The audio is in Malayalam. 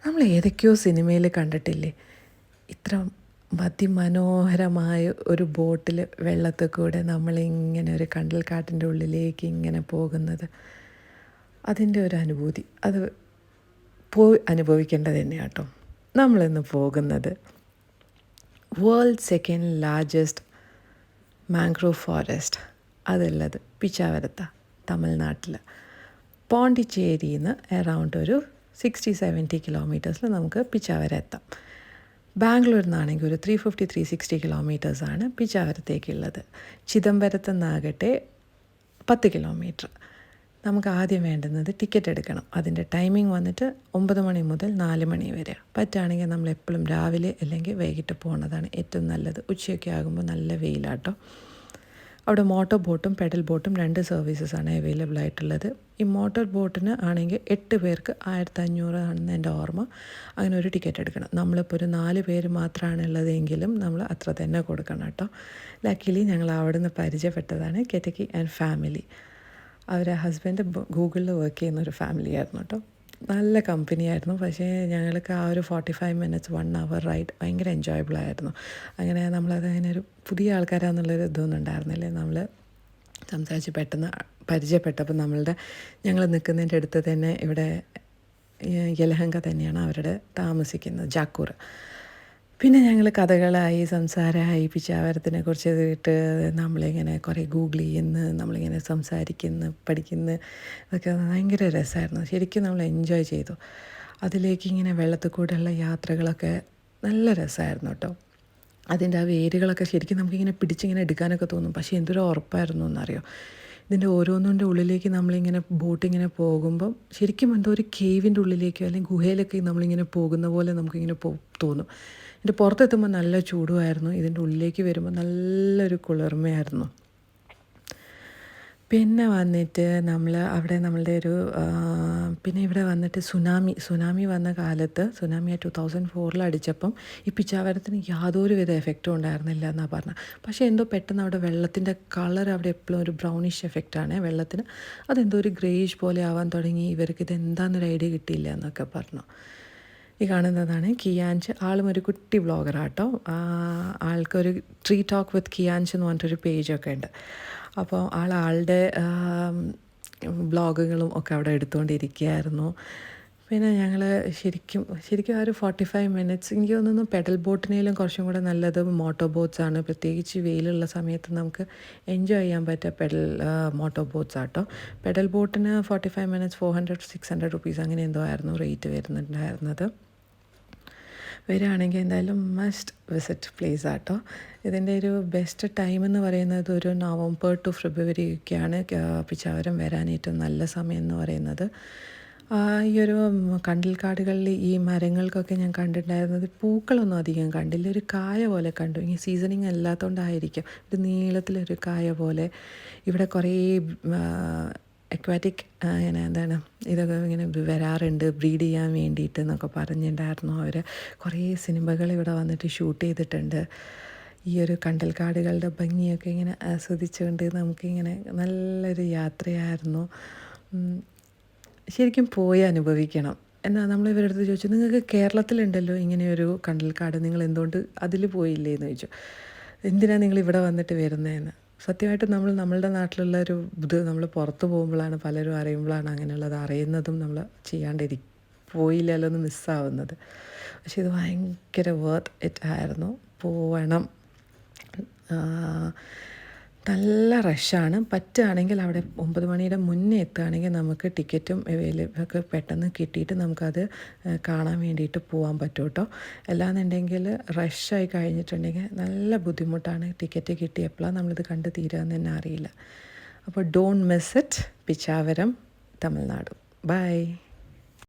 നമ്മൾ ഏതൊക്കെയോ സിനിമയിൽ കണ്ടിട്ടില്ലേ ഇത്ര അതിമനോഹരമായ ഒരു ബോട്ടിൽ വെള്ളത്തിൽ കൂടെ നമ്മളിങ്ങനെ ഒരു കണ്ടൽക്കാട്ടിൻ്റെ ഉള്ളിലേക്ക് ഇങ്ങനെ പോകുന്നത്. അതിൻ്റെ ഒരു അനുഭൂതി അത് പോയി അനുഭവിക്കേണ്ടത് തന്നെയാണ് കേട്ടോ. നമ്മളിന്ന് പോകുന്നത് world second largest mangrove forest അതുള്ളത് പിച്ചാവരത്ത, തമിഴ്നാട്ടിൽ. പോണ്ടിച്ചേരിയിൽ നിന്ന് അറൗണ്ട് ഒരു 60-70 കിലോമീറ്റേഴ്സിൽ നമുക്ക് പിച്ചാവര എത്താം. ബാംഗ്ലൂരിൽ നിന്നാണെങ്കിൽ ഒരു 350-360 കിലോമീറ്റേഴ്സാണ് പിച്ചാവരത്തേക്കുള്ളത്. ചിദംബരത്തു നിന്നാകട്ടെ 10 കിലോമീറ്റർ. നമുക്ക് ആദ്യം വേണ്ടുന്നത് ടിക്കറ്റ് എടുക്കണം. അതിൻ്റെ ടൈമിംഗ് വന്നിട്ട് 9 മണി മുതൽ 4 മണി വരെ. പറ്റുകയാണെങ്കിൽ നമ്മൾ എപ്പോഴും രാവിലെ അല്ലെങ്കിൽ വൈകിട്ട് പോകുന്നതാണ് ഏറ്റവും നല്ലത്. ഉച്ചയൊക്കെ ആകുമ്പോൾ നല്ല വെയിലാട്ടോ. അവിടെ മോട്ടോർ ബോട്ടും പെഡൽ ബോട്ടും 2 സർവീസസാണ് അവൈലബിൾ ആയിട്ടുള്ളത്. ഈ മോട്ടോർ ബോട്ടിന് ആണെങ്കിൽ 8 പേർക്ക് 1500 ആണെന്ന് എൻ്റെ ഓർമ്മ. അങ്ങനെ ഒരു ടിക്കറ്റ് എടുക്കണം. നമ്മളിപ്പോൾ ഒരു 4 പേര് മാത്രമാണ് ഉള്ളതെങ്കിലും നമ്മൾ അത്ര തന്നെ കൊടുക്കണം കേട്ടോ. ലക്കിലി ഞങ്ങൾ അവിടെ നിന്ന് പരിചയപ്പെട്ടതാണ് കെറ്റക്കി ആൻഡ് ഫാമിലി. അവരെ ഹസ്ബൻഡ് ഗൂഗിളിൽ വർക്ക് ചെയ്യുന്ന ഒരു ഫാമിലി ആയിരുന്നു കേട്ടോ. നല്ല കമ്പനിയായിരുന്നു. പക്ഷേ ഞങ്ങൾക്ക് ആ ഒരു 45 മിനിറ്റ്സ് 1 അവർ റൈഡ് ഭയങ്കര എൻജോയബിളായിരുന്നു. അങ്ങനെ നമ്മളതങ്ങനെ ഒരു പുതിയ ആൾക്കാരാണെന്നുള്ളൊരു ഇതൊന്നും ഉണ്ടായിരുന്നില്ലേ. നമ്മൾ സംസാരിച്ച് പെട്ടെന്ന് പരിചയപ്പെട്ടപ്പോൾ ഞങ്ങൾ നിൽക്കുന്നതിൻ്റെ അടുത്ത് തന്നെ ഇവിടെ യലഹങ്ക തന്നെയാണ് അവരുടെ താമസിക്കുന്നത്, ജാക്കൂർ. പിന്നെ ഞങ്ങൾ കഥകളായി സംസാരമായി പിച്ചാവരത്തിനെ കുറിച്ച് കേട്ട് നമ്മളിങ്ങനെ കുറേ ഗൂഗിൾ ചെയ്യുന്നു, നമ്മളിങ്ങനെ സംസാരിക്കുന്നു, പഠിക്കുന്നു. അതൊക്കെ ഭയങ്കര രസമായിരുന്നു. ശരിക്കും നമ്മൾ എൻജോയ് ചെയ്തു. അതിലേക്ക് ഇങ്ങനെ വെള്ളത്തിൽ കൂടെയുള്ള യാത്രകളൊക്കെ നല്ല രസമായിരുന്നു കേട്ടോ. അതിൻ്റെ ആ വേരുകളൊക്കെ ശരിക്കും നമുക്കിങ്ങനെ പിടിച്ചിങ്ങനെ എടുക്കാനൊക്കെ തോന്നും. പക്ഷേ എന്തൊരു ഉറപ്പായിരുന്നു എന്നറിയോ. ഇതിൻ്റെ ഓരോന്നിൻ്റെ ഉള്ളിലേക്ക് നമ്മളിങ്ങനെ ബോട്ടിങ്ങനെ പോകുമ്പം ശരിക്കും എന്തോ ഒരു കേവിൻ്റെ ഉള്ളിലേക്കോ അല്ലെങ്കിൽ ഗുഹയിലൊക്കെ നമ്മളിങ്ങനെ പോകുന്ന പോലെ നമുക്കിങ്ങനെ തോന്നും. ഇതിൻ്റെ പുറത്തെത്തുമ്പോൾ നല്ല ചൂടുമായിരുന്നു. ഇതിൻ്റെ ഉള്ളിലേക്ക് വരുമ്പോൾ നല്ലൊരു കുളിർമയായിരുന്നു. പിന്നെ വന്നിട്ട് നമ്മളുടെ ഒരു പിന്നെ ഇവിടെ വന്നിട്ട് സുനാമി വന്ന കാലത്ത് സുനാമി 2004 അടിച്ചപ്പം ഈ പിച്ചാവരത്തിന് യാതൊരു വിധ എഫക്റ്റും ഉണ്ടായിരുന്നില്ല എന്നാണ് പറഞ്ഞത്. പക്ഷേ എന്തോ പെട്ടെന്ന് അവിടെ വെള്ളത്തിൻ്റെ കളർ അവിടെ എപ്പോഴും ഒരു ബ്രൗണിഷ് എഫക്റ്റാണ് വെള്ളത്തിന്. അതെന്തോ ഒരു ഗ്രേയിഷ് പോലെ ആവാൻ തുടങ്ങി. ഇവർക്ക് ഇത് എന്താണെന്നൊരു ഐഡിയ കിട്ടിയില്ല എന്നൊക്കെ പറഞ്ഞു. ഈ കാണുന്നതാണ് കിയാൻച്ച്. ആളും ഒരു കുട്ടി വ്ളോഗറാട്ടോ. ആൾക്കൊരു ട്രീ ടോക്ക് വിത്ത് കിയാൻച്ച് എന്ന് പറഞ്ഞിട്ടൊരു പേജൊക്കെ ഉണ്ട്. അപ്പോൾ ആളുടെ വ്ളോഗുകളും ഒക്കെ അവിടെ എടുത്തുകൊണ്ടിരിക്കുകയായിരുന്നു. പിന്നെ ഞങ്ങൾ ശരിക്കും ആ ഒരു 45 മിനിറ്റ്സ് എനിക്ക് തോന്നുന്നു പെഡൽ ബോട്ടിനേലും കുറച്ചും കൂടെ നല്ലത് മോട്ടോർ ബോട്ട്സാണ്. പ്രത്യേകിച്ച് വെയിലുള്ള സമയത്ത് നമുക്ക് എൻജോയ് ചെയ്യാൻ പറ്റിയ മോട്ടോർ ബോട്ട്സ് ആട്ടോ. പെഡൽ ബോട്ടിന് 45 മിനിറ്റ്സ് 400-600 റുപ്പീസ് അങ്ങനെ എന്തോ ആയിരുന്നു റേറ്റ് വരുന്നുണ്ടായിരുന്നത്. വരികയാണെങ്കിൽ എന്തായാലും മസ്റ്റ് വിസിറ്റ് പ്ലേസ് ആട്ടോ. ഇതിൻ്റെ ഒരു ബെസ്റ്റ് ടൈം എന്ന് പറയുന്നത് ഒരു നവംബർ ടു ഫെബ്രുവരി ഒക്കെയാണ് പിച്ചാവരം വരാൻ ഏറ്റവും നല്ല സമയം എന്ന് പറയുന്നത്. ഈ ഒരു കണ്ടൽക്കാടുകളിൽ ഈ മരങ്ങൾക്കൊക്കെ ഞാൻ കണ്ടിട്ടുണ്ടായിരുന്നത് പൂക്കളൊന്നും അധികം കണ്ടില്ല. ഒരു കായ പോലെ കണ്ടു. ഈ സീസണിങ് അല്ലാത്തതുകൊണ്ടായിരിക്കും ഒരു നീളത്തിലൊരു കായ പോലെ. ഇവിടെ കുറേ അക്വാറ്റിക് ഇതൊക്കെ ഇങ്ങനെ വരാറുണ്ട് ബ്രീഡ് ചെയ്യാൻ വേണ്ടിയിട്ട് എന്നൊക്കെ പറഞ്ഞിട്ടുണ്ടായിരുന്നു. അവർ കുറേ സിനിമകൾ ഇവിടെ വന്നിട്ട് ഷൂട്ട് ചെയ്തിട്ടുണ്ട്. ഈ ഒരു കണ്ടൽക്കാടുകളുടെ ഭംഗിയൊക്കെ ഇങ്ങനെ ആസ്വദിച്ചുകൊണ്ട് നമുക്കിങ്ങനെ നല്ലൊരു യാത്രയായിരുന്നു. ശരിക്കും പോയി അനുഭവിക്കണം. എന്നാൽ നമ്മൾ ഇവരുടെ അടുത്ത് ചോദിച്ചു, നിങ്ങൾക്ക് കേരളത്തിലുണ്ടല്ലോ ഇങ്ങനെയൊരു കണ്ടൽക്കാട്, നിങ്ങൾ എന്തുകൊണ്ട് അതിൽ പോയില്ലേ എന്ന് ചോദിച്ചു. എന്തിനാണ് നിങ്ങൾ ഇവിടെ വന്നിട്ട് വരുന്നതെന്ന്. സത്യമായിട്ടും നമ്മളുടെ നാട്ടിലുള്ള ഒരു ഇത് നമ്മൾ പുറത്ത് പോകുമ്പോഴാണ് പലരും അറിയുമ്പോഴാണ് അങ്ങനെയുള്ളത് അറിയുന്നതും നമ്മൾ പോയില്ലല്ലോ എന്ന് മിസ്സാവുന്നത്. പക്ഷേ ഇത് ഭയങ്കര വർത്ത് ഇറ്റ് ആയിരുന്നു. പോവണം. നല്ല റഷാണ്. പറ്റുകയാണെങ്കിൽ അവിടെ 9 മണിയുടെ മുന്നേ എത്തുകയാണെങ്കിൽ നമുക്ക് ടിക്കറ്റും ഒക്കെ പെട്ടെന്ന് കിട്ടിയിട്ട് നമുക്കത് കാണാൻ വേണ്ടിയിട്ട് പോകാൻ പറ്റും കേട്ടോ. അല്ലാന്നുണ്ടെങ്കിൽ റഷായി കഴിഞ്ഞിട്ടുണ്ടെങ്കിൽ നല്ല ബുദ്ധിമുട്ടാണ്. ടിക്കറ്റ് കിട്ടിയപ്പോഴാണ് നമ്മളിത് കണ്ട് തീരാമെന്ന് തന്നെ അറിയില്ല. അപ്പോൾ don't miss it. Pichavaram, Tamil Nadu. By.